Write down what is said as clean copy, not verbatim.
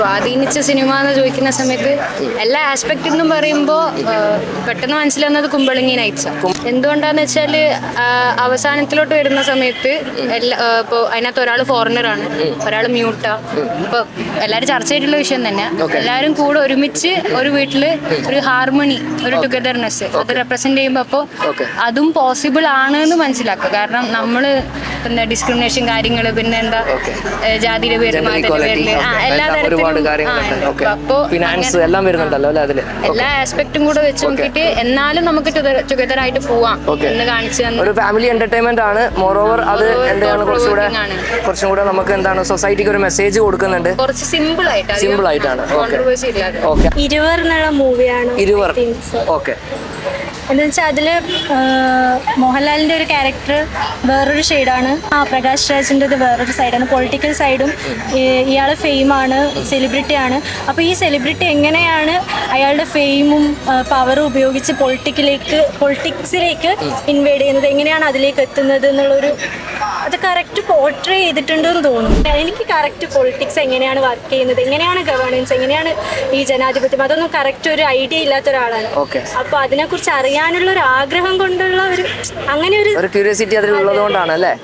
സ്വാധീനിച്ച സിനിമ എന്ന് ചോദിക്കുന്ന സമയത്ത് എല്ലാ ആസ്പെക്റ്റിൽ നിന്നും പറയുമ്പോൾ പെട്ടെന്ന് മനസ്സിലാവുന്നത് കുമ്പളങ്ങി നൈറ്റ്സ്. എന്തുകൊണ്ടാന്ന് വെച്ചാൽ അവസാനത്തിലോട്ട് വരുന്ന സമയത്ത് ഇപ്പോൾ അതിനകത്ത് ഒരാൾ ഫോറിനറാണ്, ഒരാൾ മ്യൂട്ടാ. ഇപ്പോൾ എല്ലാവരും ചർച്ച ചെയ്തിട്ടുള്ള വിഷയം തന്നെ. എല്ലാവരും കൂടെ ഒരുമിച്ച് ഒരു വീട്ടിൽ ഒരു ഹാർമണി, ഒരു ടുഗദർനെസ് അത് റെപ്രസെന്റ് ചെയ്യുമ്പോൾ അപ്പോൾ അതും പോസിബിൾ ആണ് എന്ന് മനസ്സിലാക്കുക. കാരണം നമ്മൾ എന്താ ഡിസ്ക്രിമിനേഷൻ കാര്യങ്ങൾ, പിന്നെ എന്താ ജാതിയുടെ പേരിൽ മതത്തിന്റെ പേരിൽ എല്ലാ തരത്തിലും ഫിനാൻസ് എല്ലാം വരുന്നുണ്ടല്ലോ അല്ലേ അതില്. എല്ലാ ആസ്പെക്ടും കൂടെ വെച്ച് നോക്കിയിട്ട് എന്നാലും നമുക്ക് ടുഗദർ ആയിട്ട് പോവാം എന്ന് കാണിച്ചു തന്നെ ഒരു ഫാമിലി എന്റർടൈൻമെന്റ് ആണ്. മോറോവർ അത് എന്താണ് കുറച്ചും കൂടെ നമുക്ക് എന്താണ് സൊസൈറ്റിക്ക് ഒരു മെസ്സേജ് കൊടുക്കുന്നുണ്ട്. കുറച്ച് സിമ്പിൾ ആയിട്ടാണ്. ഇരുവർ എന്നുള്ള മൂവിയാണ്. ഇരുവർ ഓക്കെ. എന്ന് വെച്ചാൽ അതിൽ മോഹൻലാലിൻ്റെ ഒരു ക്യാരക്ടർ വേറൊരു ഷെയ്ഡാണ്, പ്രകാശ് രാജിൻ്റെത് വേറൊരു സൈഡാണ്. പൊളിറ്റിക്കൽ സൈഡും ഇയാൾ ഫെയിമാണ്, സെലിബ്രിറ്റിയാണ്. അപ്പോൾ ഈ സെലിബ്രിറ്റി എങ്ങനെയാണ് അയാളുടെ ഫെയിമും പവറും ഉപയോഗിച്ച് പൊളിറ്റിക്സിലേക്ക് ഇൻവൈഡ് ചെയ്യുന്നത്, എങ്ങനെയാണ് അതിലേക്ക് എത്തുന്നത് എന്നുള്ളൊരു അത് കറക്റ്റ് പോർട്രേ ചെയ്തിട്ടുണ്ടെന്ന് തോന്നുന്നു. എനിക്ക് കറക്റ്റ് പൊളിറ്റിക്സ് എങ്ങനെയാണ് വർക്ക് ചെയ്യുന്നത്, എങ്ങനെയാണ് ഗവേണൻസ്, എങ്ങനെയാണ് ഈ ജനാധിപത്യം, അതൊന്നും കറക്റ്റ് ഒരു ഐഡിയ ഇല്ലാത്ത ഒരാളാണ്. അപ്പോൾ അതിനെക്കുറിച്ച് അറിയാനുള്ള ഒരു ആഗ്രഹം കൊണ്ടുള്ള ഒരു അങ്ങനെ ഒരു ക്യൂരിയോസിറ്റി അതിലുള്ളത് കൊണ്ടാണ് അല്ലേ.